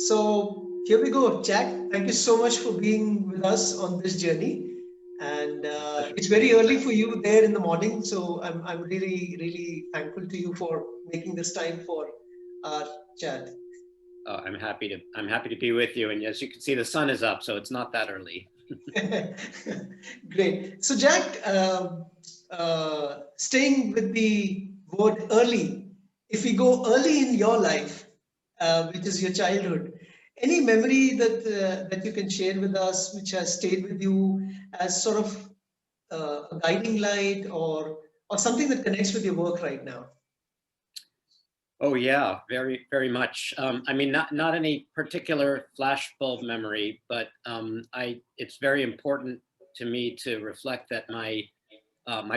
So here we go, Jack. Thank you so much for being with us on this journey. And it's very early for you there in the morning, so I'm really, really thankful to you for making this time for our chat. I'm happy to be with you. And as you can see, the sun is up, so it's not that early. Great. So Jack, staying with the word early, if we go early in your life, which is your childhood, any memory that you can share with us, which has stayed with you as sort of a guiding light or something that connects with your work right now? Oh yeah, very, very much. I mean, not any particular flashbulb memory, but it's very important to me to reflect that my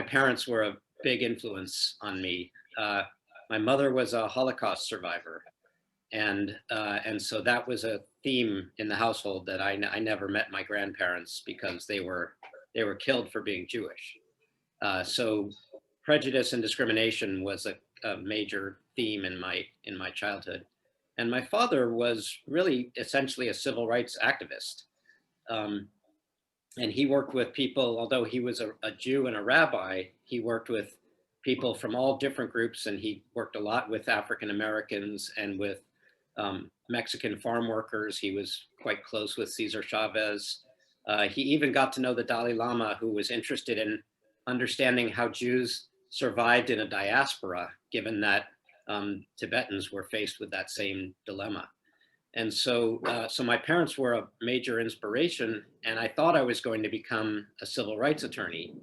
parents were a big influence on me. My mother was a Holocaust survivor, and so that was a theme in the household, that I never met my grandparents because they were killed for being Jewish. So prejudice and discrimination was a major theme in my childhood. And my father was really essentially a civil rights activist. And he worked with people, although he was a Jew and a rabbi, he worked with people from all different groups, and he worked a lot with African Americans and with Mexican farm workers. He was quite close with Cesar Chavez. He even got to know the Dalai Lama, who was interested in understanding how Jews survived in a diaspora, given that Tibetans were faced with that same dilemma. And so, so my parents were a major inspiration, and I thought I was going to become a civil rights attorney.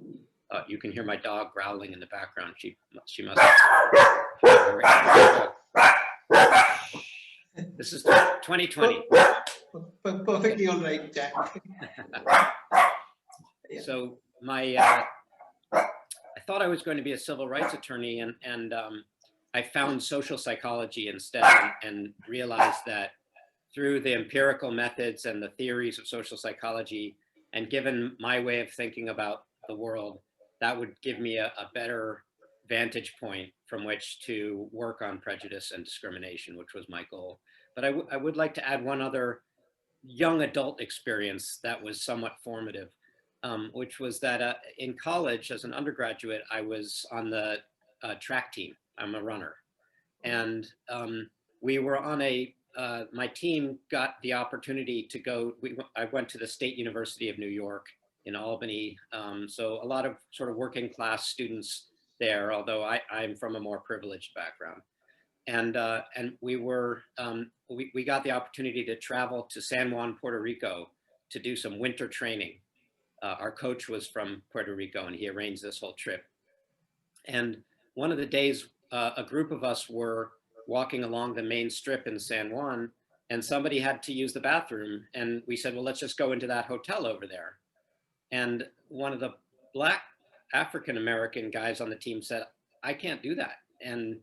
You can hear my dog growling in the background. She must have. This is 2020. Perfectly all right, Jack. So I thought I was going to be a civil rights attorney, and I found social psychology instead, and realized that through the empirical methods and the theories of social psychology, and given my way of thinking about the world, that would give me a better vantage point from which to work on prejudice and discrimination, which was my goal. But I would like to add one other young adult experience that was somewhat formative, which was that in college, as an undergraduate, I was on the track team. I'm a runner. And we were on my team got the opportunity to go, I went to the State University of New York in Albany. So a lot of sort of working class students there, although I'm from a more privileged background. And we got the opportunity to travel to San Juan, Puerto Rico to do some winter training. Our coach was from Puerto Rico, and he arranged this whole trip. And one of the days, a group of us were walking along the main strip in San Juan, and somebody had to use the bathroom. And we said, well, let's just go into that hotel over there. And one of the Black African-American guys on the team said, I can't do that. And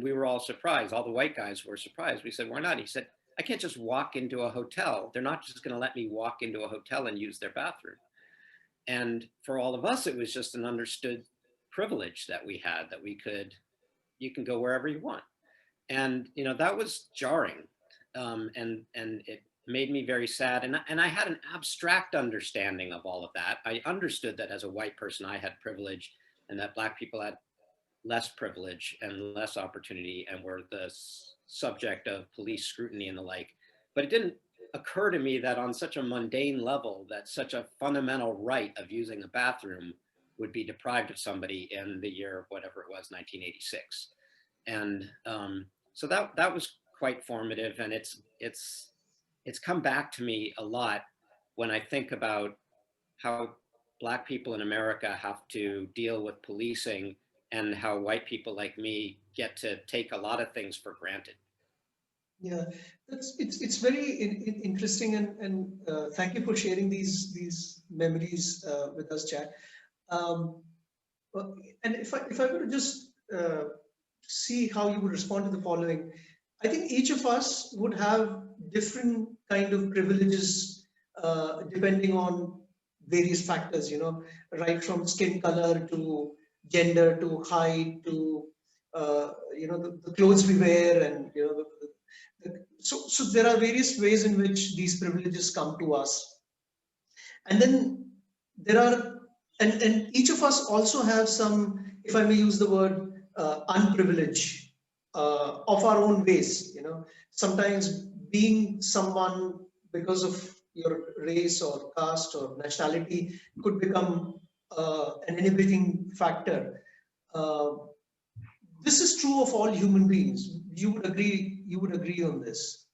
we were all surprised. All the white guys were surprised. We said, why not? He said, I can't just walk into a hotel. They're not just going to let me walk into a hotel and use their bathroom. And for all of us, it was just an understood privilege that we had, that you can go wherever you want. And, you know, that was jarring. And it made me very sad. And I had an abstract understanding of all of that. I understood that as a white person, I had privilege, and that Black people had less privilege and less opportunity and were the subject of police scrutiny and the like. But it didn't occur to me that on such a mundane level, that such a fundamental right of using a bathroom would be deprived of somebody in the year, whatever it was, 1986. And so that was quite formative, and it's come back to me a lot when I think about how Black people in America have to deal with policing, and how white people like me get to take a lot of things for granted. Yeah, it's very interesting, and thank you for sharing these memories with us, Jack. And if I were to just see how you would respond to the following, I think each of us would have different kind of privileges depending on various factors, you know, right from skin color to gender to height to you know, the clothes we wear, and you know, so there are various ways in which these privileges come to us. And then there are, and each of us also have some, if I may use the word, unprivilege of our own ways. You know, sometimes being someone because of your race or caste or nationality could become an inhibiting factor. This is true of all human beings. You would agree. You would agree on this.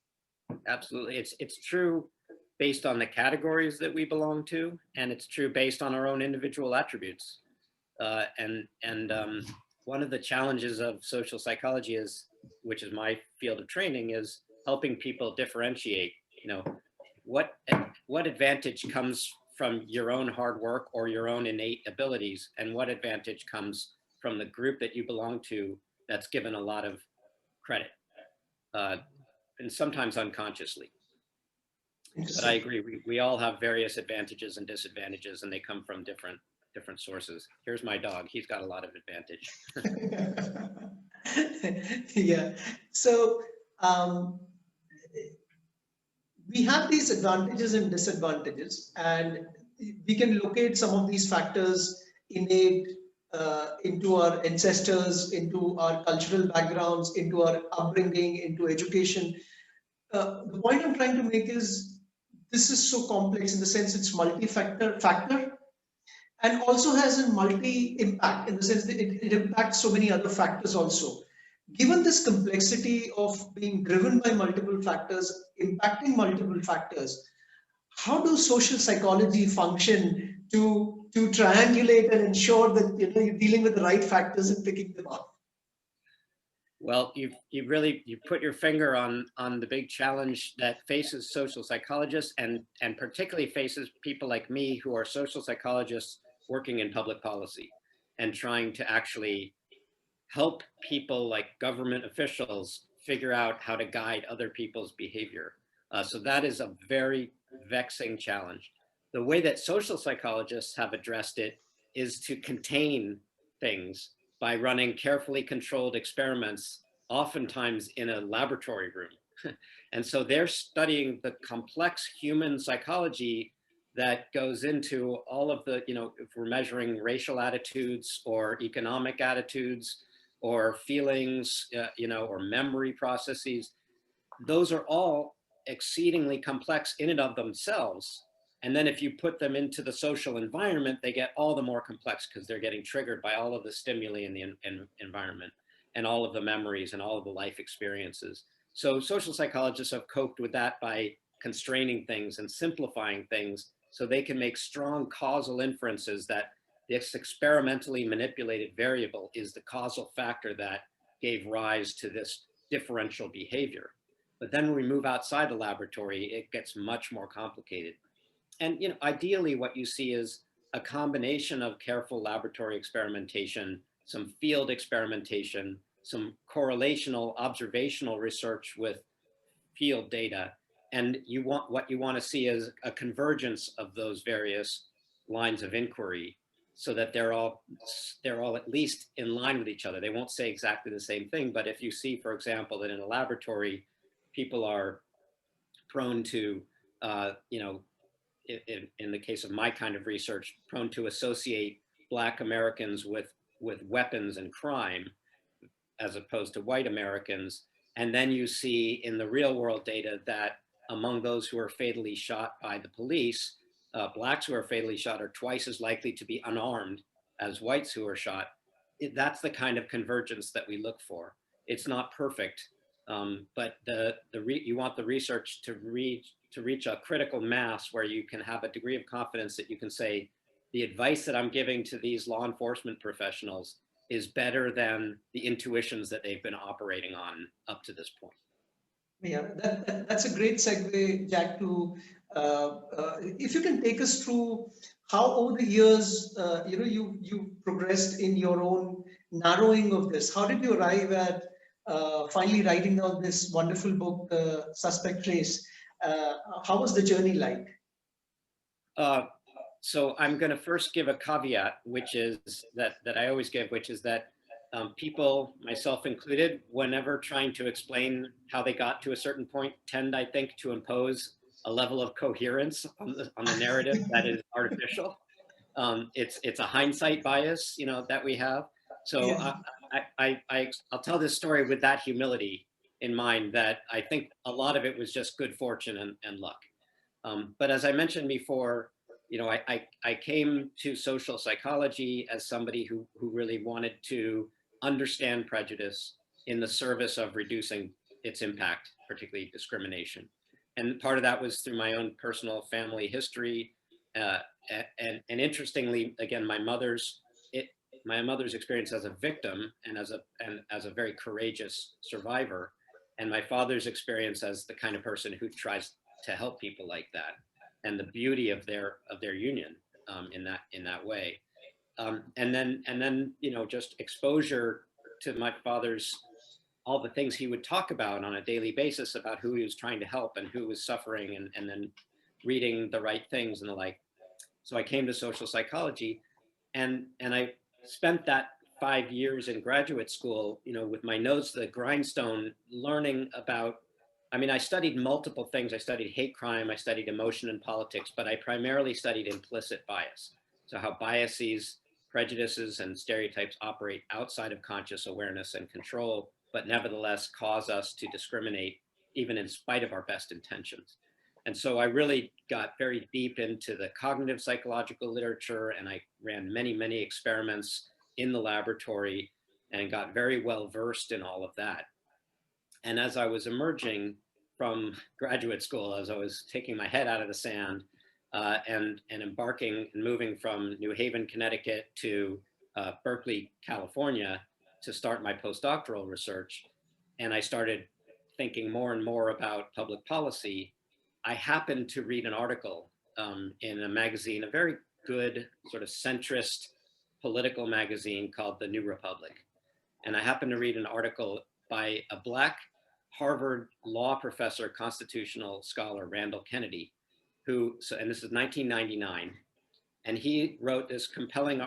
Absolutely, it's true based on the categories that we belong to, and it's true based on our own individual attributes. One of the challenges of social psychology is, which is my field of training, is helping people differentiate, you know, what advantage comes from your own hard work or your own innate abilities, and what advantage comes from the group that you belong to that's given a lot of credit, and sometimes unconsciously. But I agree, we all have various advantages and disadvantages, and they come from different sources. Here's my dog, he's got a lot of advantage. Yeah, so we have these advantages and disadvantages, and we can locate some of these factors innate into our ancestors, into our cultural backgrounds, into our upbringing, into education. The point I'm trying to make is this is so complex in the sense it's multi-factor and also has a multi-impact in the sense that it impacts so many other factors also. Given this complexity of being driven by multiple factors, impacting multiple factors, how do social psychology function to triangulate and ensure that you're dealing with the right factors and picking them up? Well, you put your finger on the big challenge that faces social psychologists, and particularly faces people like me who are social psychologists working in public policy and trying to actually help people like government officials figure out how to guide other people's behavior. So that is a very vexing challenge. The way that social psychologists have addressed it is to contain things by running carefully controlled experiments, oftentimes in a laboratory room. And so they're studying the complex human psychology that goes into all of the, if we're measuring racial attitudes or economic attitudes or feelings, or memory processes, those are all exceedingly complex in and of themselves. And then if you put them into the social environment, they get all the more complex because they're getting triggered by all of the stimuli in the environment and all of the memories and all of the life experiences. So social psychologists have coped with that by constraining things and simplifying things so they can make strong causal inferences that this experimentally manipulated variable is the causal factor that gave rise to this differential behavior. But then when we move outside the laboratory, it gets much more complicated. And ideally what you see is a combination of careful laboratory experimentation, some field experimentation, some correlational observational research with field data. And what you want to see is a convergence of those various lines of inquiry so that they're all at least in line with each other. They won't say exactly the same thing, but if you see, for example, that in a laboratory, people are prone to, in the case of my kind of research, prone to associate Black Americans with weapons and crime as opposed to white Americans. And then you see in the real world data that among those who are fatally shot by the police, Blacks who are fatally shot are twice as likely to be unarmed as whites who are shot. That's the kind of convergence that we look for. It's not perfect, but you want the research to reach a critical mass where you can have a degree of confidence that you can say, the advice that I'm giving to these law enforcement professionals is better than the intuitions that they've been operating on up to this point. Yeah, that's a great segue, Jack, to if you can take us through how over the years, you progressed in your own narrowing of this. How did you arrive at finally writing down this wonderful book, Suspect Race? How was the journey like? So I'm going to first give a caveat, which is that I always give, which is that people, myself included, whenever trying to explain how they got to a certain point, tend, I think, to impose a level of coherence on the narrative that is artificial. It's a hindsight bias, that we have. So Yeah. I'll tell this story with that humility in mind, that I think a lot of it was just good fortune and luck. But as I mentioned before, I came to social psychology as somebody who really wanted to understand prejudice in the service of reducing its impact, particularly discrimination. And part of that was through my own personal family history. Uh, and interestingly, again, my mother's experience as a victim and as a very courageous survivor, and my father's experience as the kind of person who tries to help people like that, and the beauty of their union in that way. And then just exposure to my father's, all the things he would talk about on a daily basis about who he was trying to help and who was suffering, and then reading the right things and the like. So I came to social psychology, and I spent that 5 years in graduate school, with my nose to the grindstone, learning about, I studied multiple things. I studied hate crime, I studied emotion and politics, but I primarily studied implicit bias. So how biases, prejudices, and stereotypes operate outside of conscious awareness and control, but nevertheless cause us to discriminate even in spite of our best intentions. And so I really got very deep into the cognitive psychological literature, and I ran many, many experiments in the laboratory and got very well versed in all of that. And as I was emerging from graduate school, as I was taking my head out of the sand and embarking and moving from New Haven, Connecticut to Berkeley, California to start my postdoctoral research, and I started thinking more and more about public policy, I happened to read an article in a magazine, a very good sort of centrist political magazine called The New Republic. And I happened to read an article by a Black Harvard law professor, constitutional scholar, Randall Kennedy, and this is 1999, and he wrote this compelling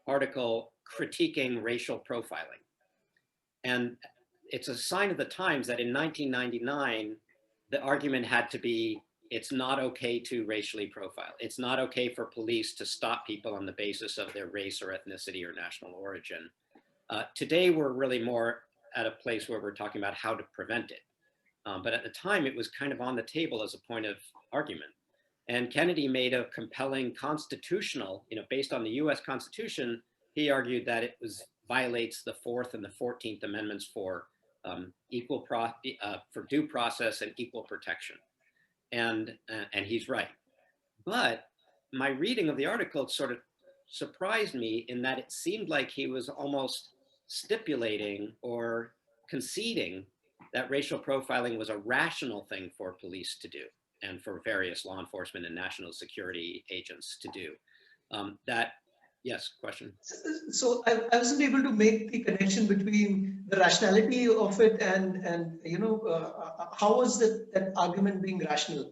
article critiquing racial profiling. And it's a sign of the times that in 1999, the argument had to be, it's not okay to racially profile. It's not okay for police to stop people on the basis of their race or ethnicity or national origin. Today, we're really more at a place where we're talking about how to prevent it. But at the time, it was kind of on the table as a point of argument. And Kennedy made a compelling constitutional, based on the US Constitution, he argued that it violates the 4th and the 14th Amendments for for due process and equal protection. And he's right. But my reading of the article sort of surprised me in that it seemed like he was almost stipulating or conceding that racial profiling was a rational thing for police to do and for various law enforcement and national security agents to do. Yes, question. So I wasn't able to make the connection between the rationality of it and how was that argument being rational?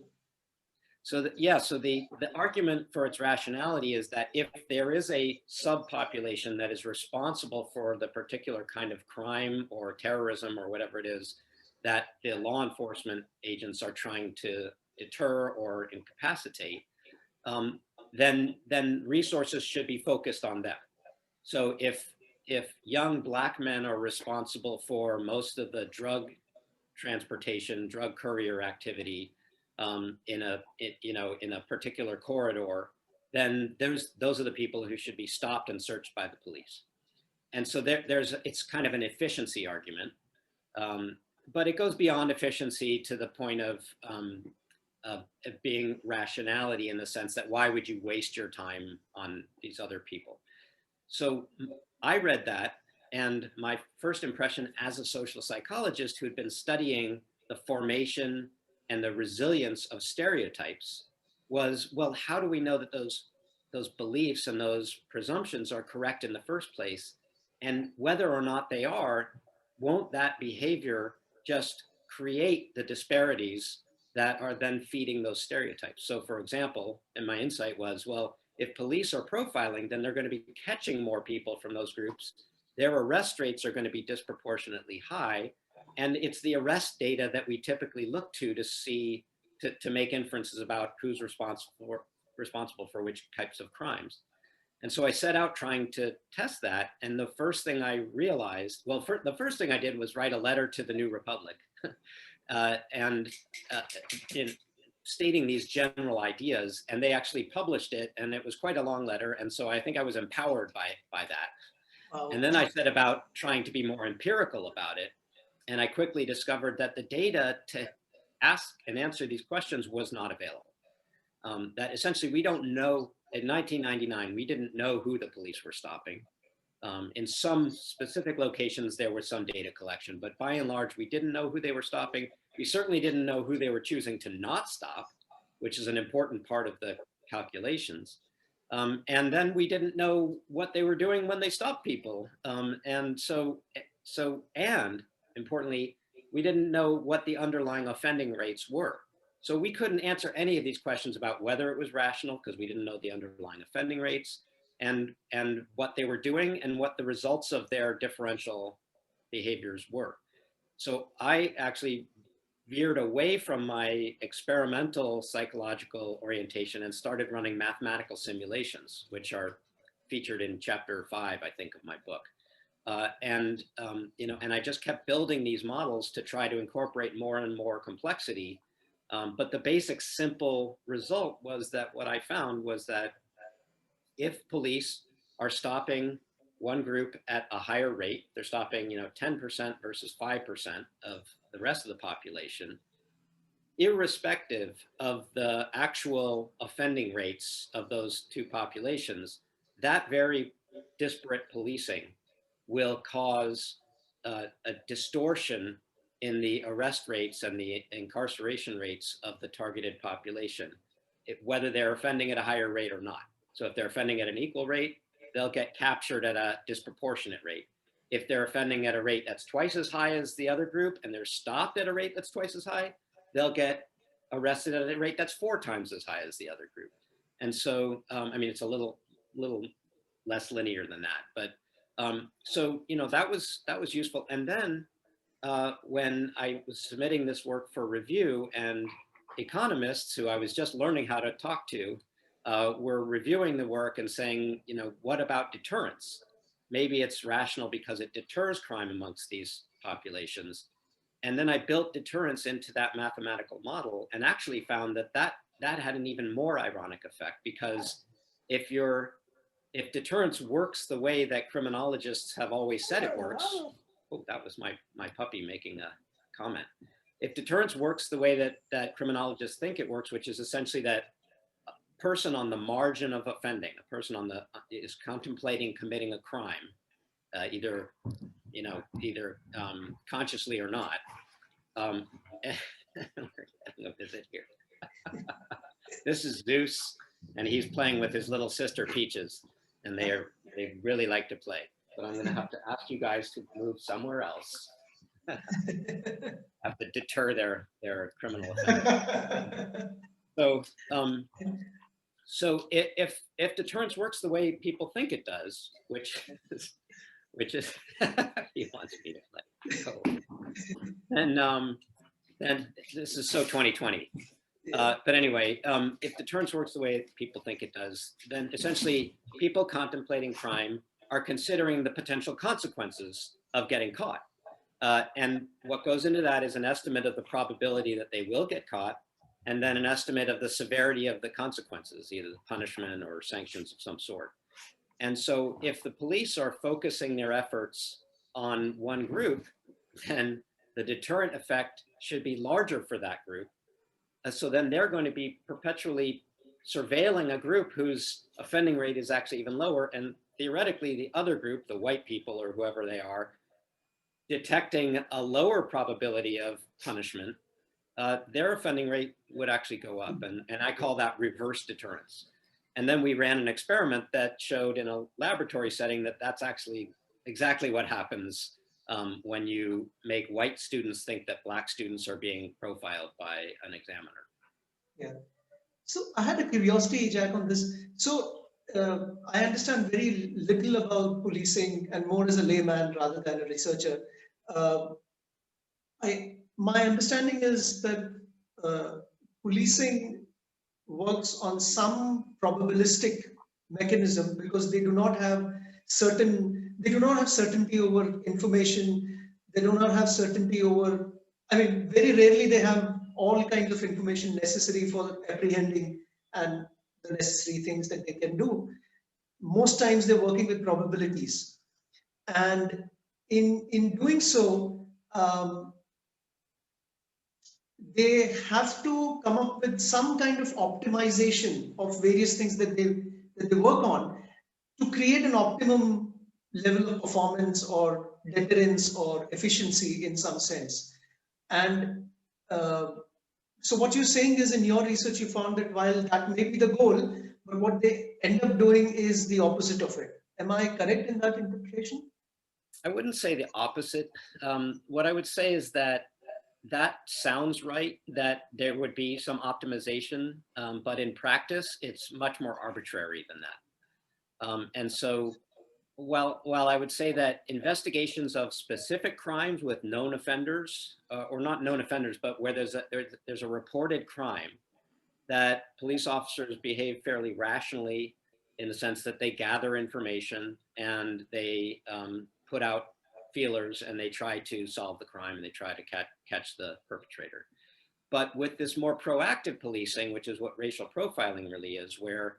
So the argument for its rationality is that if there is a subpopulation that is responsible for the particular kind of crime or terrorism or whatever it is that the law enforcement agents are trying to deter or incapacitate, then resources should be focused on them. So if young Black men are responsible for most of the drug transportation, drug courier activity in a particular corridor, then those are the people who should be stopped and searched by the police. And so it's kind of an efficiency argument, but it goes beyond efficiency to the point of being rationality, in the sense that why would you waste your time on these other people? So I read that, and my first impression as a social psychologist who had been studying the formation and the resilience of stereotypes was, well, how do we know that those beliefs and those presumptions are correct in the first place? And whether or not they are, won't that behavior just create the disparities that are then feeding those stereotypes? So for example, and my insight was, well, if police are profiling, then they're going to be catching more people from those groups, their arrest rates are going to be disproportionately high. And it's the arrest data that we typically look to see, to make inferences about who's responsible for which types of crimes. And so I set out trying to test that. And the first thing I realized, well, the first thing I did was write a letter to the New Republic in stating these general ideas, and they actually published it, and it was quite a long letter. And so I think I was empowered by that. Wow. And then I set about trying to be more empirical about it. And I quickly discovered that the data to ask and answer these questions was not available. That essentially we don't know, in 1999, we didn't know who the police were stopping. In some specific locations, there was some data collection, but by and large, we didn't know who they were stopping. We certainly didn't know who they were choosing to not stop, which is an important part of the calculations. And then we didn't know what they were doing when they stopped people. And importantly, we didn't know what the underlying offending rates were. So we couldn't answer any of these questions about whether it was rational, because we didn't know the underlying offending rates, and what they were doing and what the results of their differential behaviors were. So I actually veered away from my experimental psychological orientation and started running mathematical simulations, which are featured in chapter 5, I think, of my book. And I just kept building these models to try to incorporate more and more complexity. But the basic simple result was that what I found was that if police are stopping one group at a higher rate, they're stopping 10% versus 5% of the rest of the population, irrespective of the actual offending rates of those two populations, that very disparate policing will cause a distortion in the arrest rates and the incarceration rates of the targeted population, whether they're offending at a higher rate or not. So if they're offending at an equal rate, they'll get captured at a disproportionate rate. If they're offending at a rate that's twice as high as the other group and they're stopped at a rate that's twice as high, they'll get arrested at a rate that's 4 times as high as the other group. And so, it's a little less linear than that, but that was useful. And then when I was submitting this work for review, and economists who I was just learning how to talk to were reviewing the work and saying, what about deterrence? Maybe it's rational because it deters crime amongst these populations. And then I built deterrence into that mathematical model and actually found that had an even more ironic effect, because if deterrence works the way that criminologists have always said it works, oh, that was my puppy making a comment. If deterrence works the way that criminologists think it works, which is essentially that a person on the margin of offending, a person is contemplating committing a crime, either consciously or not. We're getting a visit here. This is Zeus, and he's playing with his little sister Peaches, and they really like to play. But I'm going to have to ask you guys to move somewhere else. Have to deter their criminal offenders. So if deterrence works the way people think it does, which is he wants me to play. And this is so 2020. But anyway, if deterrence works the way people think it does, then essentially people contemplating crime are considering the potential consequences of getting caught. And what goes into that is an estimate of the probability that they will get caught, and then an estimate of the severity of the consequences, either punishment or sanctions of some sort. And so if the police are focusing their efforts on one group, then the deterrent effect should be larger for that group. So then they're going to be perpetually surveilling a group whose offending rate is actually even lower. And theoretically, the other group, the white people or whoever they are, detecting a lower probability of punishment, their offending rate would actually go up. And I call that reverse deterrence. And then we ran an experiment that showed in a laboratory setting that that's actually exactly what happens when you make white students think that Black students are being profiled by an examiner. Yeah. So I had a curiosity, Jack, on this. So I understand very little about policing and more as a layman rather than a researcher. Uh, my understanding is that policing works on some probabilistic mechanism because they do not have certainty over information. They do not have certainty over, I mean, very rarely they have all kinds of information necessary for apprehending and the necessary things that they can do. Most times they're working with probabilities. And in doing so, they have to come up with some kind of optimization of various things that they work on to create an optimum level of performance or deterrence or efficiency in some sense. And so what you're saying is in your research you found that while that may be the goal, but what they end up doing is the opposite of it. Am I correct in that interpretation? I wouldn't say the opposite. What I would say is that that sounds right, that there would be some optimization, but in practice, it's much more arbitrary than that. And so while I would say that investigations of specific crimes with known offenders, or not known offenders, but where there's a reported crime, that police officers behave fairly rationally in the sense that they gather information and they put out feelers and they try to solve the crime and they try to catch the perpetrator. But with this more proactive policing, which is what racial profiling really is, where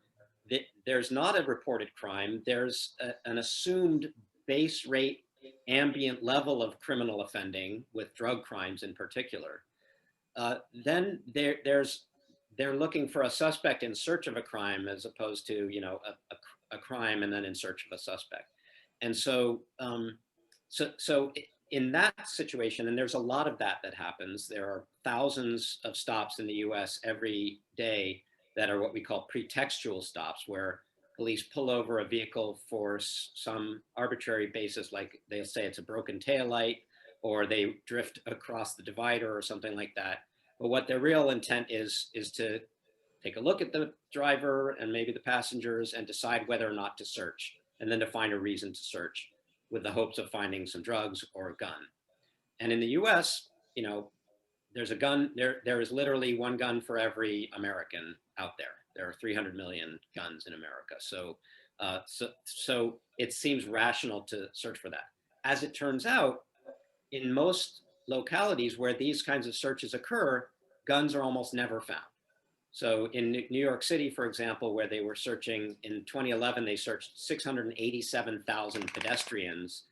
there's not a reported crime, there's an assumed base rate ambient level of criminal offending with drug crimes in particular, then they're looking for a suspect in search of a crime as opposed to, you know, a crime and then in search of a suspect. And so, so in that situation, and there's a lot of that happens, there are thousands of stops in the US every day that are what we call pretextual stops, where police pull over a vehicle for some arbitrary basis, like they'll say it's a broken taillight, or they drift across the divider or something like that. But what their real intent is to take a look at the driver and maybe the passengers and decide whether or not to search, and then to find a reason to search with the hopes of finding some drugs or a gun. And in the US, you know, there's a gun, there is literally one gun for every American out there. There are 300 million guns in America. So, so it seems rational to search for that. As it turns out, in most localities where these kinds of searches occur, guns are almost never found. So in New York City, for example, where they were searching in 2011, they searched 687,000 pedestrians,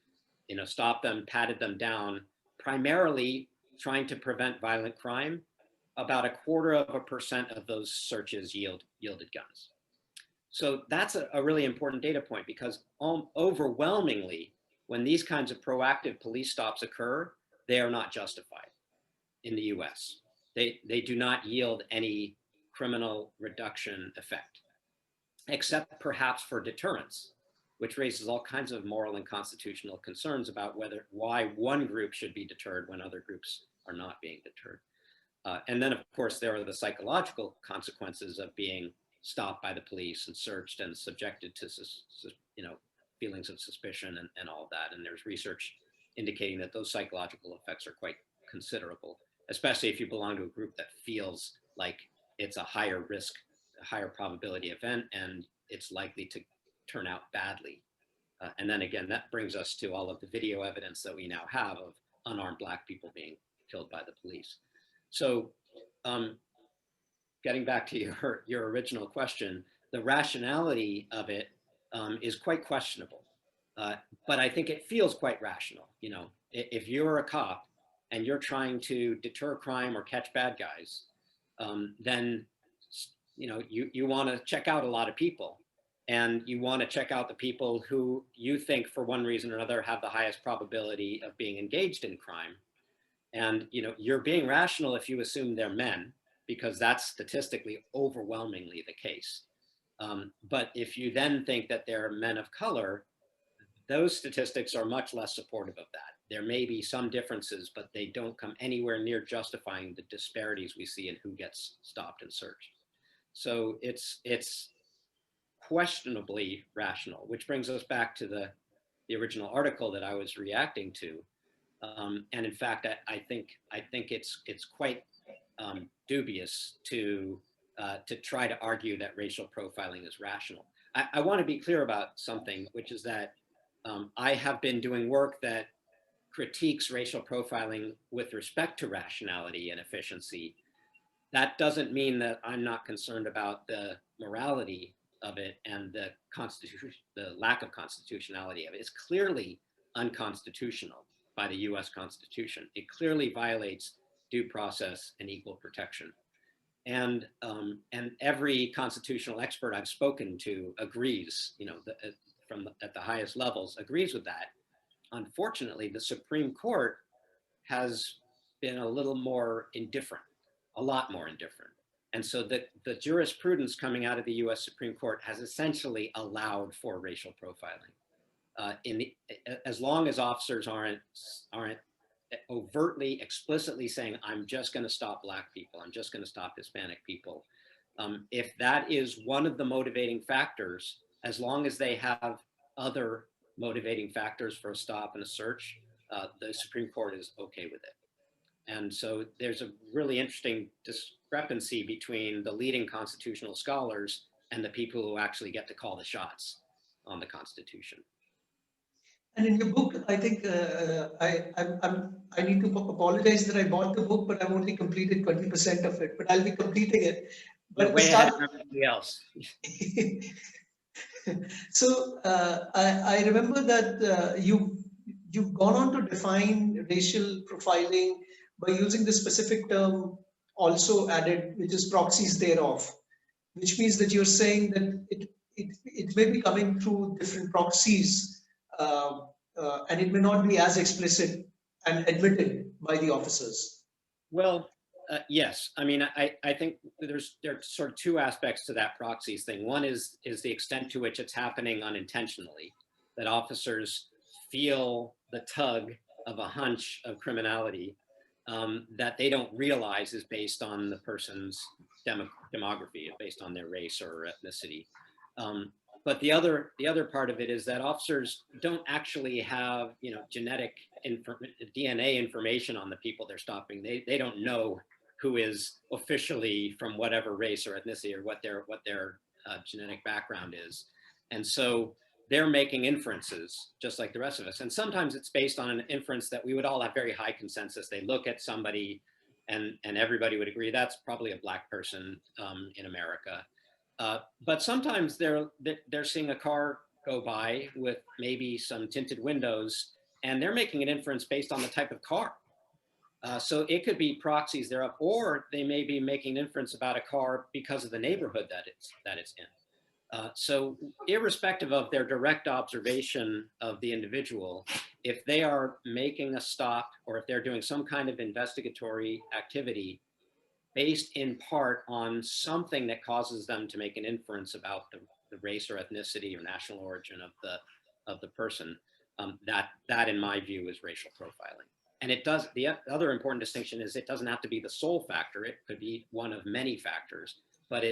you know, stopped them, patted them down, primarily trying to prevent violent crime. About 0.25% of those searches yielded guns. So that's a really important data point, because overwhelmingly, when these kinds of proactive police stops occur, they are not justified in the US. They do not yield any criminal reduction effect, except perhaps for deterrence, which raises all kinds of moral and constitutional concerns about why one group should be deterred when other groups are not being deterred. And then, of course, there are the psychological consequences of being stopped by the police and searched and subjected to, you know, feelings of suspicion and all of that. And there's research indicating that those psychological effects are quite considerable, especially if you belong to a group that feels like it's a higher risk, a higher probability event, and it's likely to turn out badly. And then again, that brings us to all of the video evidence that we now have of unarmed Black people being killed by the police. So getting back to your original question, the rationality of it is quite questionable. But I think it feels quite rational. You know, if you're a cop and you're trying to deter crime or catch bad guys, then, you know, you want to check out a lot of people, and you want to check out the people who you think for one reason or another have the highest probability of being engaged in crime. And, you know, you're being rational if you assume they're men, because that's statistically overwhelmingly the case. But if you then think that they're men of color, those statistics are much less supportive of that. There may be some differences, but they don't come anywhere near justifying the disparities we see in who gets stopped and searched. So it's questionably rational, which brings us back to the original article that I was reacting to. And in fact, I think it's quite dubious to try to argue that racial profiling is rational. I want to be clear about something, which is that I have been doing work that critiques racial profiling with respect to rationality and efficiency. That doesn't mean that I'm not concerned about the morality of it and the lack of constitutionality of it. It's clearly unconstitutional by the US Constitution. It clearly violates due process and equal protection. And every constitutional expert I've spoken to agrees, at the highest levels, agrees with that. Unfortunately, the Supreme Court has been a little more indifferent, a lot more indifferent. And so the jurisprudence coming out of the US Supreme Court has essentially allowed for racial profiling. As long as officers aren't overtly, explicitly saying, I'm just going to stop Black people, I'm just going to stop Hispanic people. If that is one of the motivating factors, as long as they have other motivating factors for a stop and a search, the Supreme Court is okay with it. And so there's a really interesting discrepancy between the leading constitutional scholars and the people who actually get to call the shots on the Constitution. And in your book, I think I need to apologize that I bought the book, but I've only completed 20% of it. But I'll be completing it. But you're way ahead of everybody else. So I remember that you've gone on to define racial profiling by using the specific term also added, which is proxies thereof, which means that you're saying that it may be coming through different proxies. And it may not be as explicit and admitted by the officers. Well, yes. I mean, I think there are sort of two aspects to that proxies thing. One is the extent to which it's happening unintentionally, that officers feel the tug of a hunch of criminality that they don't realize is based on the person's demography, based on their race or ethnicity. But the other part of it is that officers don't actually have, genetic DNA information on the people they're stopping. They don't know who is officially from whatever race or ethnicity or what their genetic background is, and so they're making inferences just like the rest of us. And sometimes it's based on an inference that we would all have very high consensus. They look at somebody, and everybody would agree that's probably a Black person in America. But sometimes they're seeing a car go by with maybe some tinted windows, and they're making an inference based on the type of car. So it could be proxies thereof, or they may be making an inference about a car because of the neighborhood that it's in. So irrespective of their direct observation of the individual, if they are making a stop or if they're doing some kind of investigatory activity based in part on something that causes them to make an inference about the race or ethnicity or national origin of the person, that in my view is racial profiling. And it does, the other important distinction is it doesn't have to be the sole factor. It could be one of many factors, but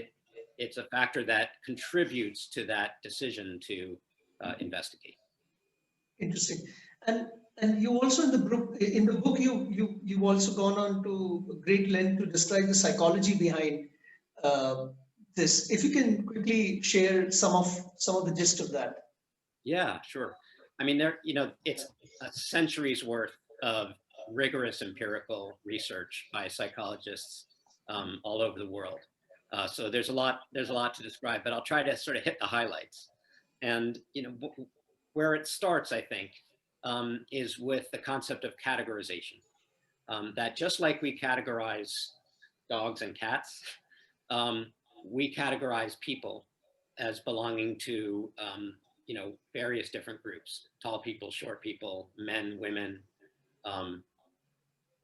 it's a factor that contributes to that decision to investigate. Interesting. And you also in the book you've also gone on to great length to describe the psychology behind this. If you can quickly share some of the gist of that. Yeah, sure. I mean, it's a century's worth of rigorous empirical research by psychologists all over the world. So there's a lot to describe, but I'll try to sort of hit the highlights. And where it starts, I think, is with the concept of categorization. That just like we categorize dogs and cats, we categorize people as belonging to various different groups: tall people, short people, men, women,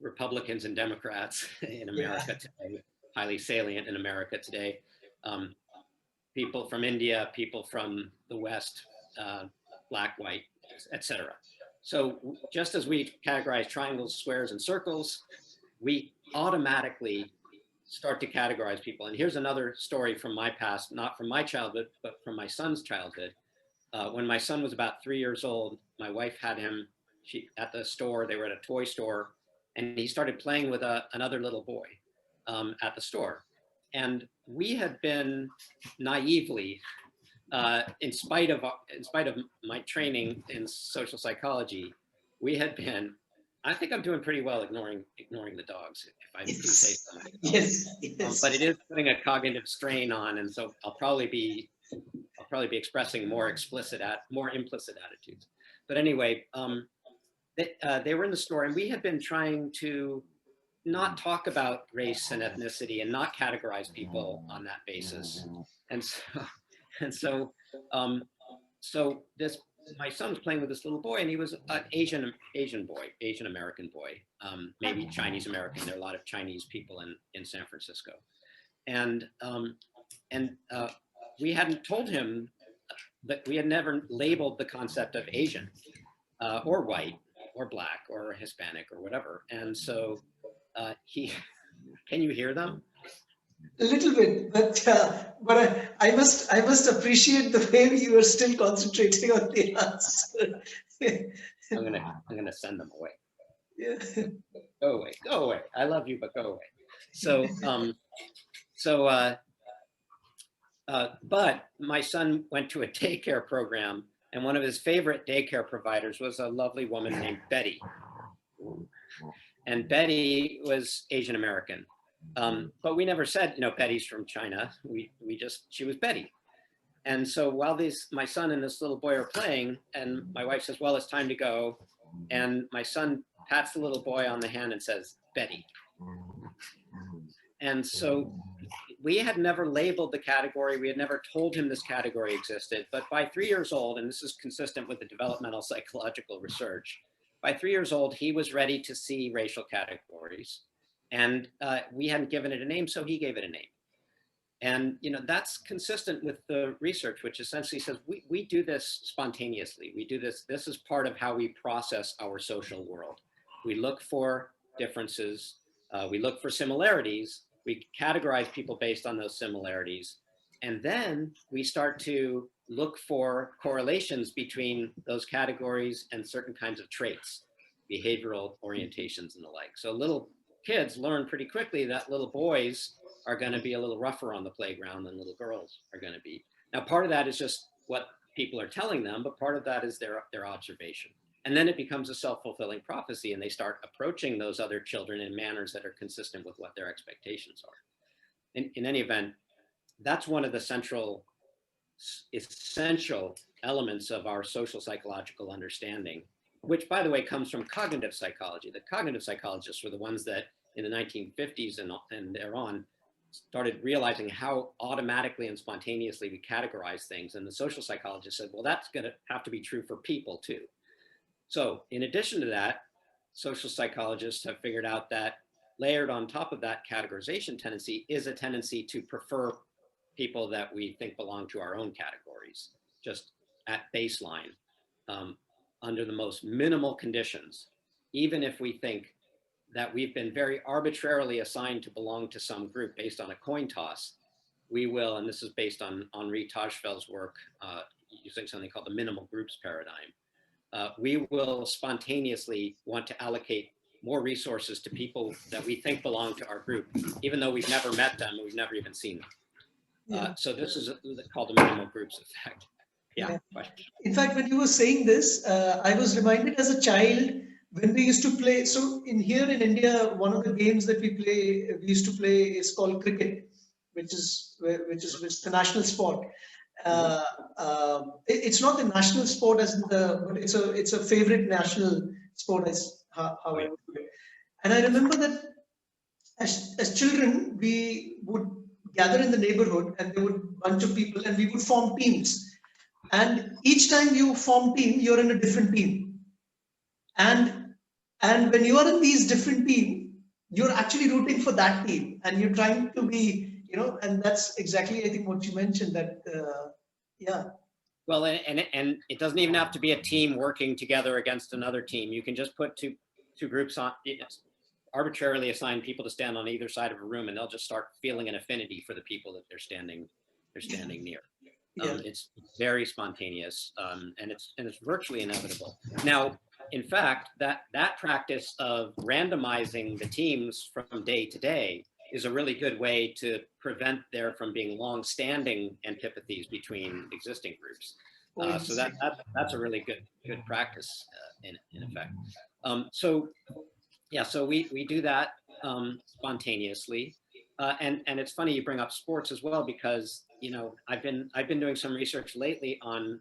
Republicans and Democrats in America today, highly salient in America today, people from India, people from the West, Black, white, etc. So just as we categorize triangles, squares, and circles, we automatically start to categorize people. And here's another story from my past, not from my childhood, but from my son's childhood. When my son was about 3 years old, my wife had him at the store. They were at a toy store, and he started playing with another little boy at the store. And we had been naively, in spite of my training in social psychology, we had been, I think I'm doing pretty well ignoring the dogs, if I do say something. Yes, yes. But it is putting a cognitive strain on, and so I'll probably be expressing more implicit attitudes. But anyway, they were in the store, and we had been trying to not talk about race and ethnicity and not categorize people on that basis. And so this, my son was playing with this little boy, and he was an Asian American boy, maybe Chinese American. There are a lot of Chinese people in San Francisco, and we hadn't told him that we had never labeled the concept of Asian or white or black or Hispanic or whatever. And so can you hear them? A little bit, but I must appreciate the way you are still concentrating on the answer. I'm gonna send them away. Yeah. Go away. I love you, but go away. So but my son went to a daycare program, and one of his favorite daycare providers was a lovely woman named Betty. And Betty was Asian American. But we never said, Betty's from China. She was Betty. And so while my son and this little boy are playing, and my wife says, well, it's time to go. And my son pats the little boy on the hand and says, Betty. And so we had never labeled the category. We had never told him this category existed. But by 3 years old, and this is consistent with the developmental psychological research, by 3 years old, he was ready to see racial categories. And we hadn't given it a name, so he gave it a name. And that's consistent with the research, which essentially says we do this spontaneously. We do this. This is part of how we process our social world. We look for differences. We look for similarities. We categorize people based on those similarities. And then we start to look for correlations between those categories and certain kinds of traits, behavioral orientations and the like. So little kids learn pretty quickly that little boys are going to be a little rougher on the playground than little girls are going to be. Now, part of that is just what people are telling them, but part of that is their observation. And then it becomes a self-fulfilling prophecy, and they start approaching those other children in manners that are consistent with what their expectations are. In any event, that's one of the essential elements of our social psychological understanding, which, by the way, comes from cognitive psychology. The cognitive psychologists were the ones that in the 1950s and thereon started realizing how automatically and spontaneously we categorize things. And the social psychologists said, well, that's going to have to be true for people too. So in addition to that, social psychologists have figured out that layered on top of that categorization tendency is a tendency to prefer people that we think belong to our own categories, just at baseline, under the most minimal conditions. Even if we think that we've been very arbitrarily assigned to belong to some group based on a coin toss, we will, and this is based on Henri Tajfel's work using something called the minimal groups paradigm, we will spontaneously want to allocate more resources to people that we think belong to our group, even though we've never met them, we've never even seen them. Yeah. So this is called the minimal groups effect. Yeah. In fact, when you were saying this, I was reminded as a child when we used to play. So here in India, one of the games that we used to play is called cricket, which is the national sport. It's not the national sport but it's a favorite national sport as how I would do it. And I remember that as children, we would gather in the neighborhood, and there would be a bunch of people, and we would form teams. And each time you form team, you're in a different team. And when you are in these different teams, you're actually rooting for that team, and you're trying to be, and that's exactly, I think, what you mentioned, that, yeah. Well, and it doesn't even have to be a team working together against another team. You can just put two groups on, arbitrarily assign people to stand on either side of a room, and they'll just start feeling an affinity for the people that they're standing near. Yeah. It's very spontaneous, and it's virtually inevitable. Now, in fact, that practice of randomizing the teams from day to day is a really good way to prevent there from being long-standing antipathies between existing groups. So that's a really good practice in effect. So we do that spontaneously, and it's funny you bring up sports as well, because I've been doing some research lately on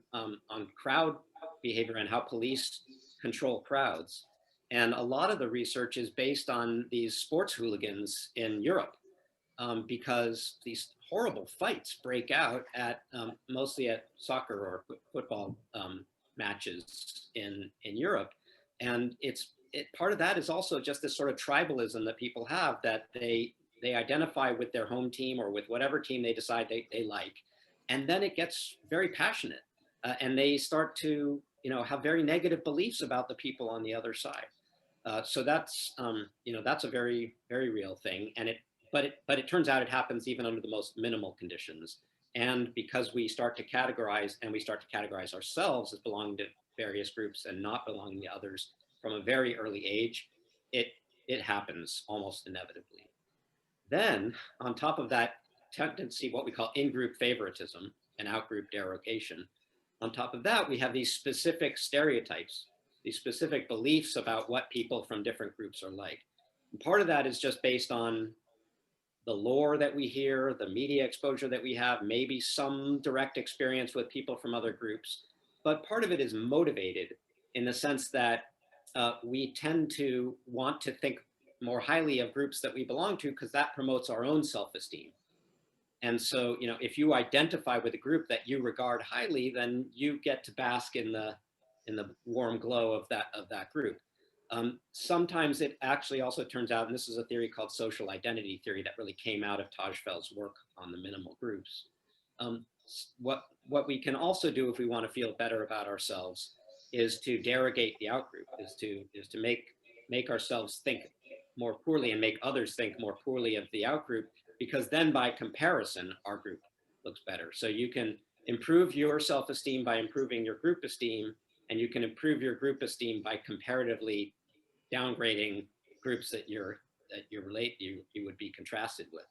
crowd behavior and how police control crowds, and a lot of the research is based on these sports hooligans in Europe, because these horrible fights break out at mostly at soccer or football matches in Europe, and part of that is also just this sort of tribalism that people have, that they identify with their home team or with whatever team they decide they like, and then it gets very passionate, and they start to have very negative beliefs about the people on the other side. So that's that's a very, very real thing, and but it turns out it happens even under the most minimal conditions. And because we start to categorize, and we start to categorize ourselves as belonging to various groups and not belonging to others from a very early age, it happens almost inevitably. Then, on top of that tendency, what we call in-group favoritism and out-group derogation, on top of that, we have these specific stereotypes, these specific beliefs about what people from different groups are like. And part of that is just based on the lore that we hear, the media exposure that we have, maybe some direct experience with people from other groups. But part of it is motivated in the sense that we tend to want to think more highly of groups that we belong to, because that promotes our own self-esteem. And so, if you identify with a group that you regard highly, then you get to bask in the warm glow of that group. Sometimes it actually also turns out, and this is a theory called social identity theory that really came out of Tajfel's work on the minimal groups. What we can also do if we want to feel better about ourselves is to derogate the outgroup, is to make ourselves think more poorly and make others think more poorly of the outgroup, because then by comparison, our group looks better. So you can improve your self-esteem by improving your group esteem, and you can improve your group esteem by comparatively downgrading groups that you would be contrasted with.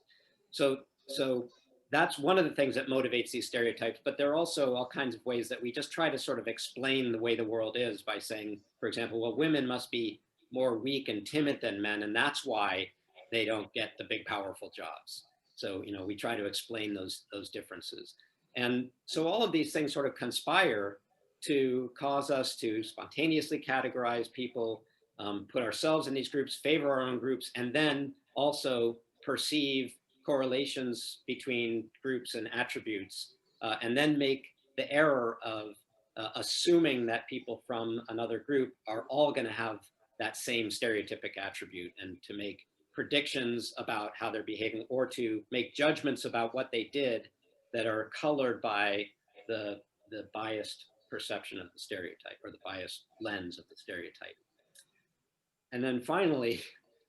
So that's one of the things that motivates these stereotypes, but there are also all kinds of ways that we just try to sort of explain the way the world is by saying, for example, well, women must be more weak and timid than men, and that's why they don't get the big, powerful jobs. So, we try to explain those differences. And so all of these things sort of conspire to cause us to spontaneously categorize people, put ourselves in these groups, favor our own groups, and then also perceive correlations between groups and attributes, and then make the error of assuming that people from another group are all going to have that same stereotypic attribute, and to make predictions about how they're behaving, or to make judgments about what they did that are colored by the biased perception of the stereotype, or the biased lens of the stereotype. And then finally,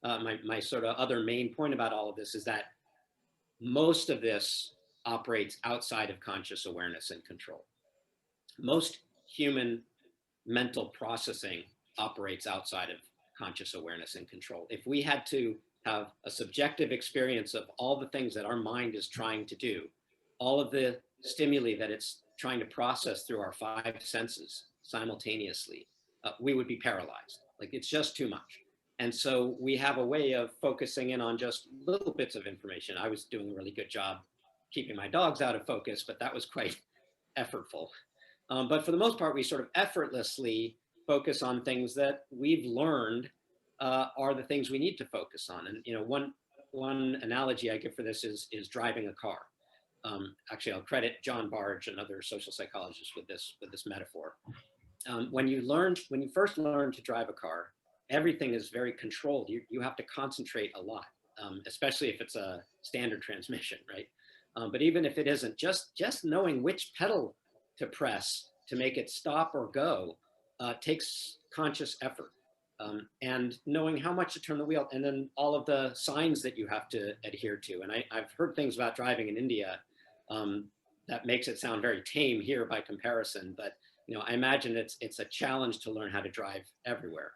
my sort of other main point about all of this is that most of this operates outside of conscious awareness and control. Most human mental processing operates outside of conscious awareness and control. If we had to have a subjective experience of all the things that our mind is trying to do, all of the stimuli that it's trying to process through our five senses simultaneously, we would be paralyzed. Like, it's just too much. And so we have a way of focusing in on just little bits of information. I was doing a really good job keeping my dogs out of focus, but that was quite effortful. But for the most part, we sort of effortlessly focus on things that we've learned are the things we need to focus on. And one analogy I give for this is driving a car. Actually, I'll credit John Bargh, another social psychologist, with this metaphor. When you first learn to drive a car, everything is very controlled. You have to concentrate a lot, especially if it's a standard transmission, right? But even if it isn't, just knowing which pedal to press to make it stop or go takes conscious effort. and knowing how much to turn the wheel, and then all of the signs that you have to adhere to. And I've heard things about driving in India that makes it sound very tame here by comparison, but I imagine it's a challenge to learn how to drive everywhere.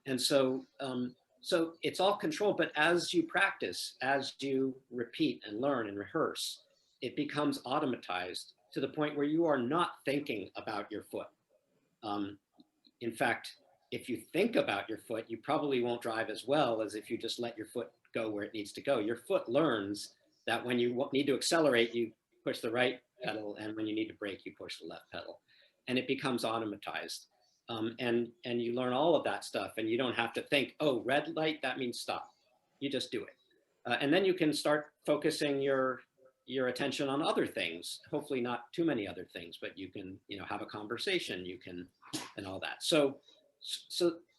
And so so it's all controlled, but as you practice, as you repeat and learn and rehearse, it becomes automatized to the point where you are not thinking about your foot. In fact, if you think about your foot, you probably won't drive as well as if you just let your foot go where it needs to go. Your foot learns that when you need to accelerate, you push the right pedal, and when you need to brake, you push the left pedal. And it becomes automatized. And you learn all of that stuff, and you don't have to think, oh, red light, that means stop. You just do it. And then you can start focusing your attention on other things, hopefully not too many other things, but you can, have a conversation, you can, and all that. So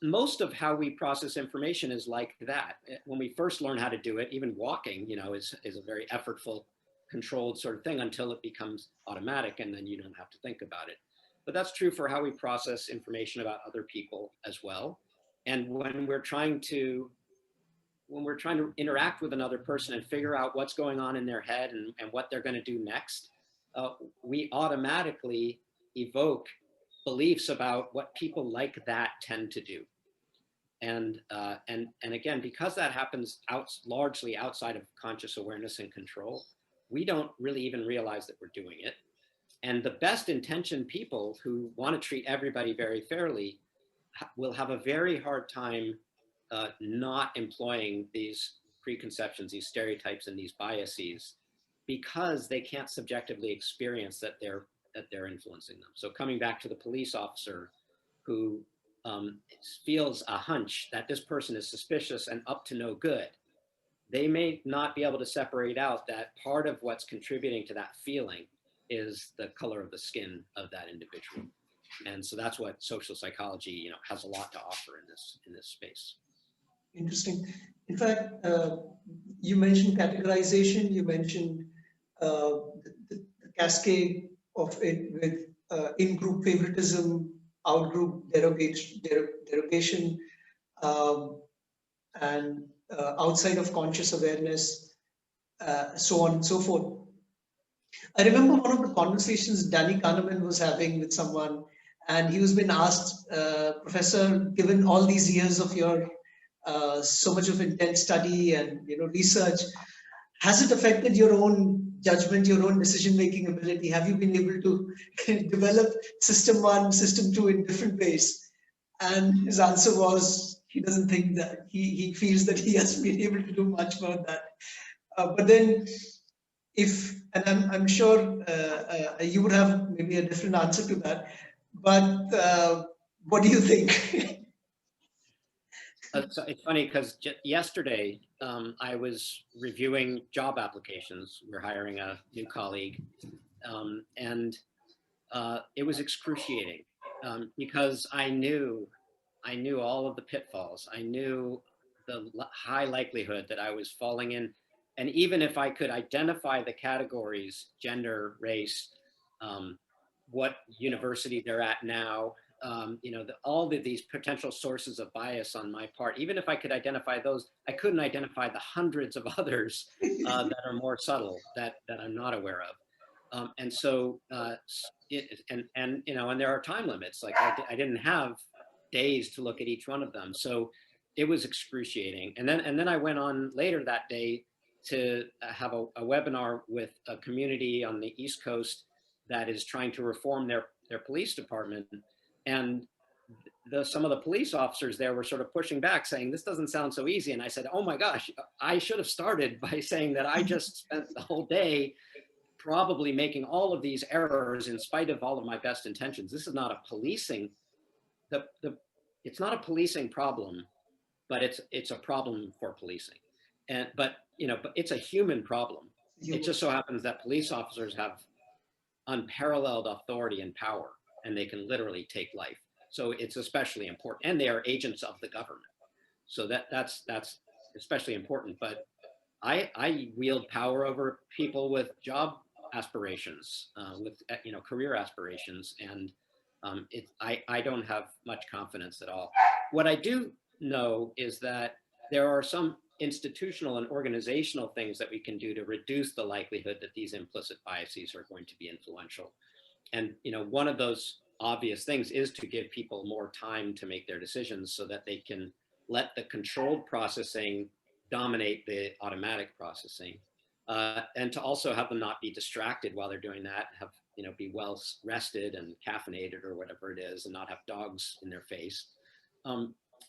most of how we process information is like that. When we first learn how to do it, even walking, is a very effortful, controlled sort of thing until it becomes automatic, and then you don't have to think about it. But that's true for how we process information about other people as well. And when we're trying to interact with another person and figure out what's going on in their head and what they're going to do next, we automatically evoke beliefs about what people like that tend to do. And again, because that happens largely outside of conscious awareness and control, we don't really even realize that we're doing it. And the best intentioned people who want to treat everybody very fairly will have a very hard time not employing these preconceptions, these stereotypes, and these biases, because they can't subjectively experience that they're influencing them. So coming back to the police officer who feels a hunch that this person is suspicious and up to no good, they may not be able to separate out that part of what's contributing to that feeling is the color of the skin of that individual. And so that's what social psychology, has a lot to offer in this space. Interesting. In fact, you mentioned categorization. You mentioned the cascade of it with in-group favoritism, out-group derogation, and outside of conscious awareness, so on and so forth. I remember one of the conversations Danny Kahneman was having with someone, and he was being asked, Professor, given all these years of your so much of intense study and research, has it affected your own judgment, your own decision-making ability? Have you been able to develop system 1, system 2 in different ways? And his answer was, he doesn't think that. He feels that he hasn't been able to do much about that. But then, and I'm sure you would have maybe a different answer to that, but what do you think? So it's funny because yesterday I was reviewing job applications. We're hiring a new colleague, and it was excruciating because I knew all of the pitfalls. I knew the high likelihood that I was falling in. And even if I could identify the categories, gender, race, what university they're at now, all of these potential sources of bias on my part, even if I could identify those, I couldn't identify the hundreds of others that are more subtle that I'm not aware of. And so, and there are time limits. Like I didn't have days to look at each one of them. So it was excruciating. And then I went on later that day to have a webinar with a community on the East Coast that is trying to reform their police department. And some of the police officers there were sort of pushing back, saying, this doesn't sound so easy. And I said, oh my gosh, I should have started by saying that I just spent the whole day probably making all of these errors in spite of all of my best intentions. This is not a policing, it's not a policing problem, but it's a problem for policing. But it's a human problem. It just so happens that police officers have unparalleled authority and power, and they can literally take life. So it's especially important, and they are agents of the government. So that's especially important. But I wield power over people with job aspirations, with career aspirations, and I don't have much confidence at all. What I do know is that there are some institutional and organizational things that we can do to reduce the likelihood that these implicit biases are going to be influential. And one of those obvious things is to give people more time to make their decisions so that they can let the controlled processing dominate the automatic processing, and to also have them not be distracted while they're doing that, have be well rested and caffeinated or whatever it is, and not have dogs in their face.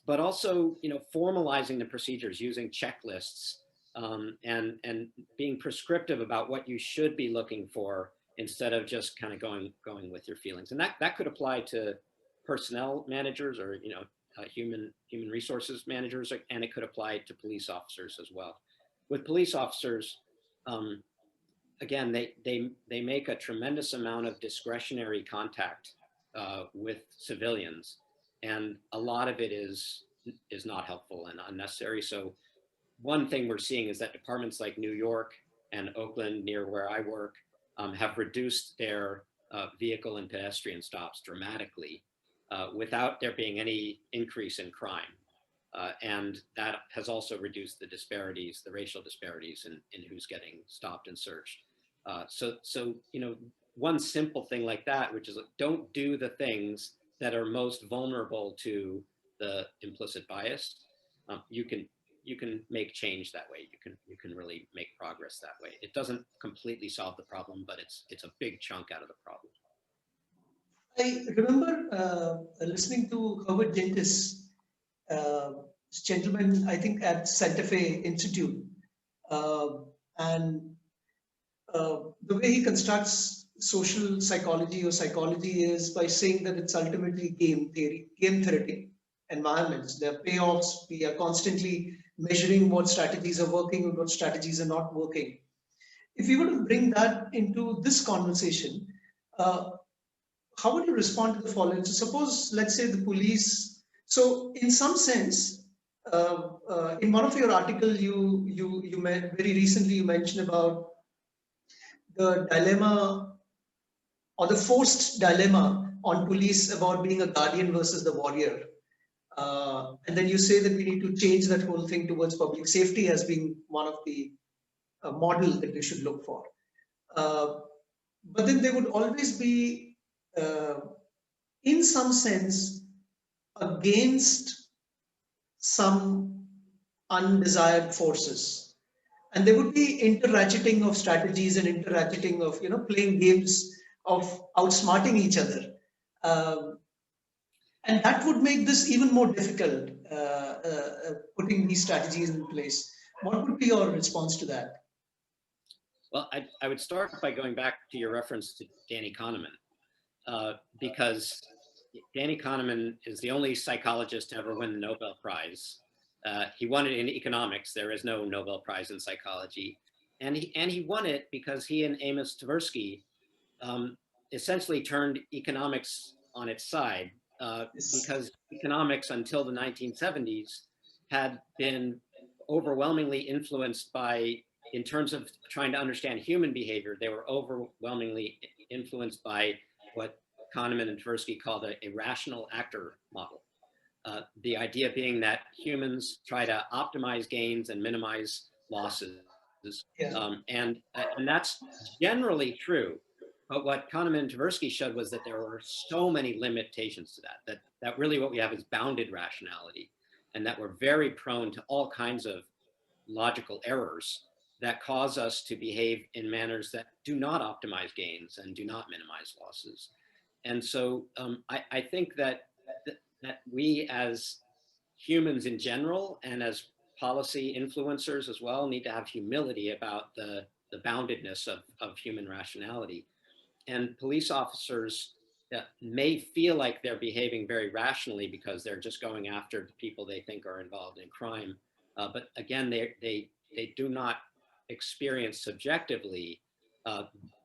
But also, formalizing the procedures, using checklists, and being prescriptive about what you should be looking for instead of just kind of going with your feelings. And that could apply to personnel managers or human resources managers, and it could apply to police officers as well. With police officers, again, they make a tremendous amount of discretionary contact with civilians, and a lot of it is not helpful and unnecessary. So one thing we're seeing is that departments like New York and Oakland, near where I work, have reduced their vehicle and pedestrian stops dramatically without there being any increase in crime. And that has also reduced the disparities, the racial disparities in who's getting stopped and searched. So one simple thing like that, which is don't do the things that are most vulnerable to the implicit bias. You can make change that way. You can really make progress that way. It doesn't completely solve the problem, but it's a big chunk out of the problem. I remember listening to Herbert Gintis, this gentleman, I think at Santa Fe Institute, and the way he constructs social psychology or psychology is by saying that it's ultimately game theory, game theoretic environments. There are payoffs. We are constantly measuring what strategies are working and what strategies are not working. If you were to bring that into this conversation, how would you respond to the following? So suppose, let's say the police, so in some sense, in one of your articles, you very recently you mentioned about the dilemma or the forced dilemma on police about being a guardian versus the warrior. And then you say that we need to change that whole thing towards public safety as being one of the model that we should look for. But then there would always be, in some sense, against some undesired forces. And there would be inter-ratcheting of strategies and inter-ratcheting of, playing games of outsmarting each other. And that would make this even more difficult, putting these strategies in place. What would be your response to that? Well, I would start by going back to your reference to Danny Kahneman, because Danny Kahneman is the only psychologist to ever win the Nobel Prize. He won it in economics. There is no Nobel Prize in psychology. And he won it because he and Amos Tversky essentially turned economics on its side, because economics until the 1970s had been overwhelmingly influenced by, in terms of trying to understand human behavior, they were overwhelmingly influenced by what Kahneman and Tversky called a rational actor model. The idea being that humans try to optimize gains and minimize losses. Yeah. And that's generally true. But what Kahneman and Tversky showed was that there were so many limitations to that really what we have is bounded rationality, and that we're very prone to all kinds of logical errors that cause us to behave in manners that do not optimize gains and do not minimize losses. And so I think that we as humans in general and as policy influencers as well need to have humility about the boundedness of human rationality. And police officers may feel like they're behaving very rationally because they're just going after the people they think are involved in crime. But again, they do not experience subjectively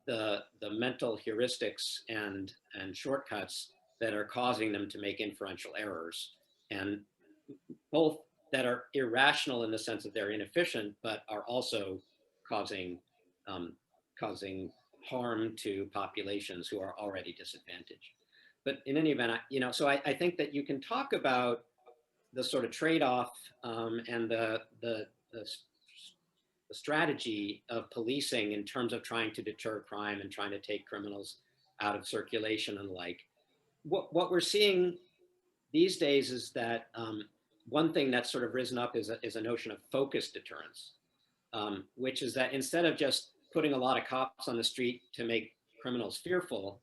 the mental heuristics and shortcuts that are causing them to make inferential errors, and both that are irrational in the sense that they're inefficient, but are also causing harm to populations who are already disadvantaged. but in any event, so I think that you can talk about the sort of trade-off and the strategy of policing in terms of trying to deter crime and trying to take criminals out of circulation and the like. What we're seeing these days is that one thing that's sort of risen up is a notion of focused deterrence, which is that instead of just putting a lot of cops on the street to make criminals fearful,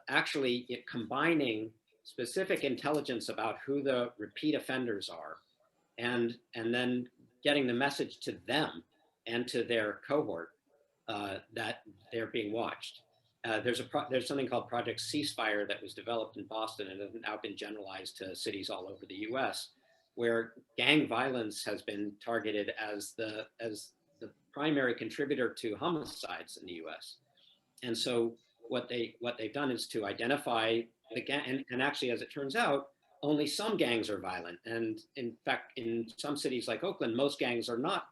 actually combining specific intelligence about who the repeat offenders are, and then getting the message to them and to their cohort that they're being watched. There's something called Project Ceasefire that was developed in Boston and has now been generalized to cities all over the US, where gang violence has been targeted as the primary contributor to homicides in the US. And so what they've done is to identify the gang, and actually, as it turns out, only some gangs are violent. And in fact, in some cities like Oakland, most gangs are not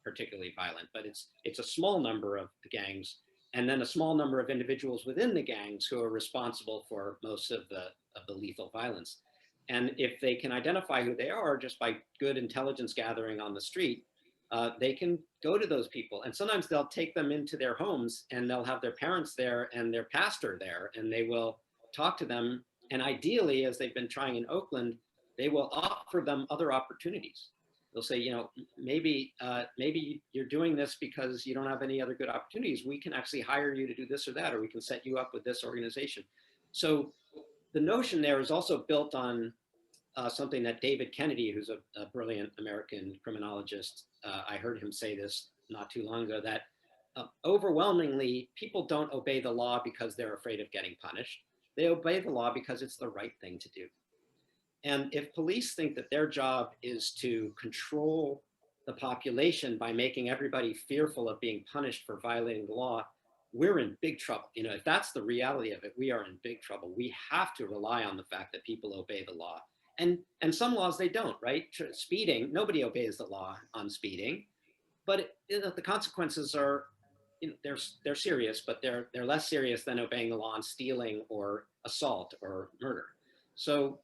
particularly violent, but it's a small number of the gangs, and then a small number of individuals within the gangs who are responsible for most of the lethal violence. And if they can identify who they are just by good intelligence gathering on the street, they can go to those people, and sometimes they'll take them into their homes, and they'll have their parents there and their pastor there, and they will talk to them. And ideally, as they've been trying in Oakland, they will offer them other opportunities. They'll say, maybe you're doing this because you don't have any other good opportunities. We can actually hire you to do this or that, or we can set you up with this organization. So the notion there is also built on something that David Kennedy, who's a brilliant American criminologist, I heard him say this not too long ago, that overwhelmingly people don't obey the law because they're afraid of getting punished. They obey the law because it's the right thing to do. And if police think that their job is to control the population by making everybody fearful of being punished for violating the law, we're in big trouble. If that's the reality of it, we are in big trouble. We have to rely on the fact that people obey the law. And some laws they don't, right? Speeding, nobody obeys the law on speeding, but the consequences are, they're serious, but they're less serious than obeying the law on stealing or assault or murder. So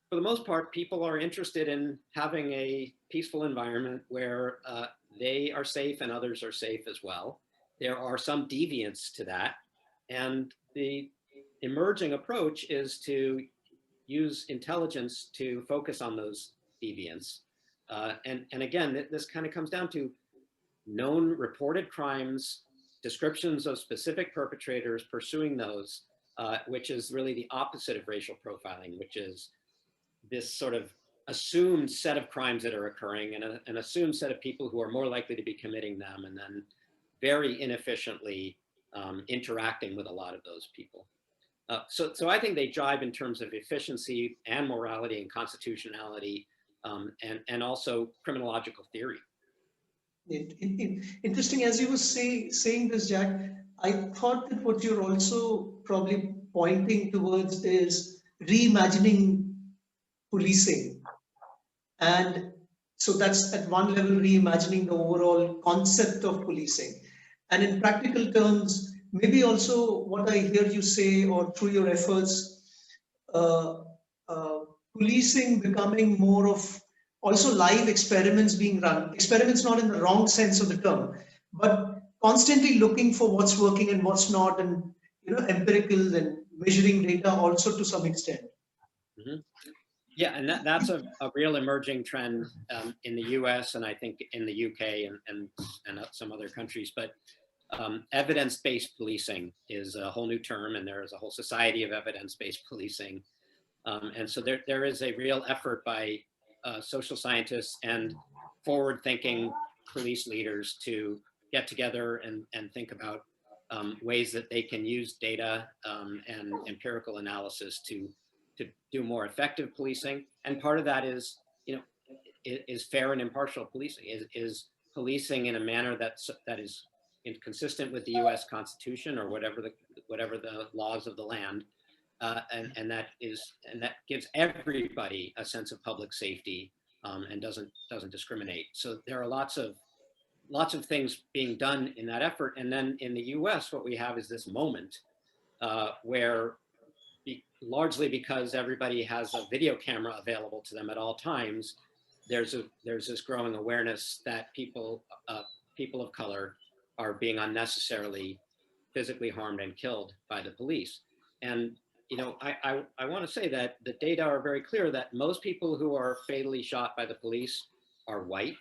for the most part, people are interested in having a peaceful environment where they are safe and others are safe as well. There are some deviants to that. And the emerging approach is to use intelligence to focus on those deviants. And again, this kind of comes down to known reported crimes, descriptions of specific perpetrators, pursuing those, which is really the opposite of racial profiling, which is this sort of assumed set of crimes that are occurring and an assumed set of people who are more likely to be committing them, and then very inefficiently interacting with a lot of those people. So I think they jibe in terms of efficiency and morality and constitutionality, and also criminological theory. Interesting, as you were saying this, Jack, I thought that what you're also probably pointing towards is reimagining policing. And so that's at one level reimagining the overall concept of policing. And in practical terms, maybe also what I hear you say, or through your efforts, policing becoming more of also live experiments being run. Experiments not in the wrong sense of the term, but constantly looking for what's working and what's not, and empirical and measuring data also to some extent. Mm-hmm. Yeah, and that's a real emerging trend in the US, and I think in the UK and some other countries. But evidence-based policing is a whole new term, and there is a whole society of evidence-based policing. And so there is a real effort by social scientists and forward-thinking police leaders to get together and think about ways that they can use data and empirical analysis to do more effective policing. And part of that is, is fair and impartial policing, is policing in a manner that is consistent with the U.S. Constitution or whatever the laws of the land, and that gives everybody a sense of public safety and doesn't discriminate. So there are lots of things being done in that effort. And then in the U.S., what we have is this moment where largely because everybody has a video camera available to them at all times, there's this growing awareness that people of color are being unnecessarily physically harmed and killed by the police. And I want to say that the data are very clear that most people who are fatally shot by the police are white,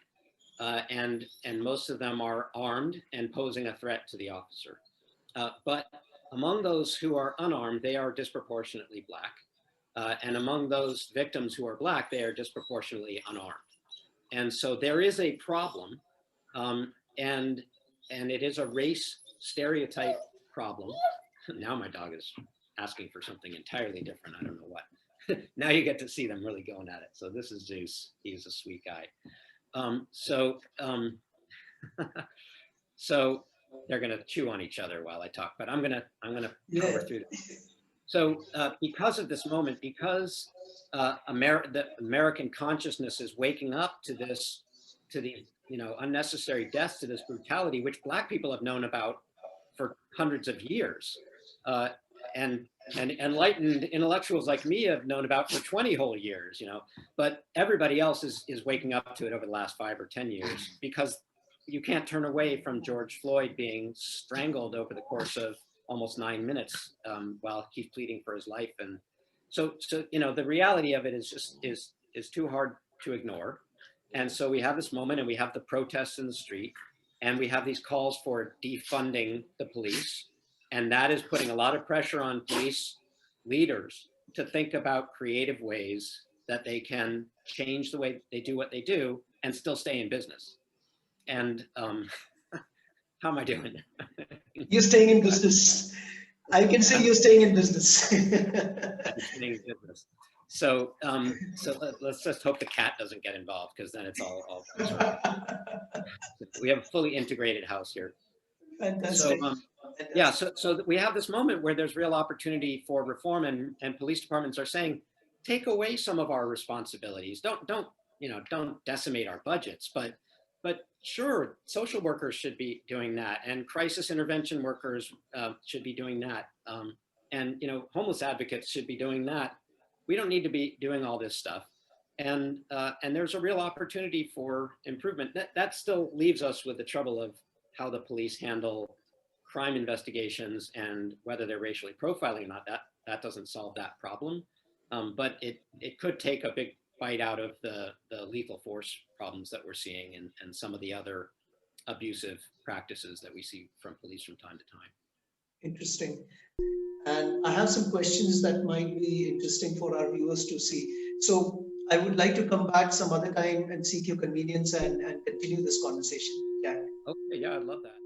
and most of them are armed and posing a threat to the officer. But among those who are unarmed, they are disproportionately Black. And among those victims who are Black, they are disproportionately unarmed. And so there is a problem, and it is a race stereotype problem. Now my dog is asking for something entirely different. I don't know what. Now you get to see them really going at it. So this is Zeus. He's a sweet guy. So they're going to chew on each other while I talk, but I'm gonna power through this. So because of this moment, because the American consciousness is waking up to this, to the unnecessary deaths, to this brutality, which Black people have known about for hundreds of years, and enlightened intellectuals like me have known about for 20 whole years, but everybody else is waking up to it over the last 5 or 10 years, because you can't turn away from George Floyd being strangled over the course of almost 9 minutes while he's pleading for his life. And so the reality of it is too hard to ignore. And so we have this moment, and we have the protests in the street, and we have these calls for defunding the police. And that is putting a lot of pressure on police leaders to think about creative ways that they can change the way they do what they do and still stay in business. And how am I doing? You're staying in business. I can say you're staying in business. I'm staying in business. So let's just hope the cat doesn't get involved, because then it's all we have a fully integrated house here. Fantastic. So we have this moment where there's real opportunity for reform, and police departments are saying, take away some of our responsibilities. Don't decimate our budgets, but sure, social workers should be doing that, and crisis intervention workers should be doing that, and homeless advocates should be doing that. We don't need to be doing all this stuff, and there's a real opportunity for improvement. That still leaves us with the trouble of how the police handle crime investigations and whether they're racially profiling or not. That doesn't solve that problem, but it could take a big bite out of the lethal force problems that we're seeing, and some of the other abusive practices that we see from police from time to time. Interesting. And I have some questions that might be interesting for our viewers to see. So I would like to come back some other time and seek your convenience and continue this conversation. Jack. Okay, yeah, I'd love that.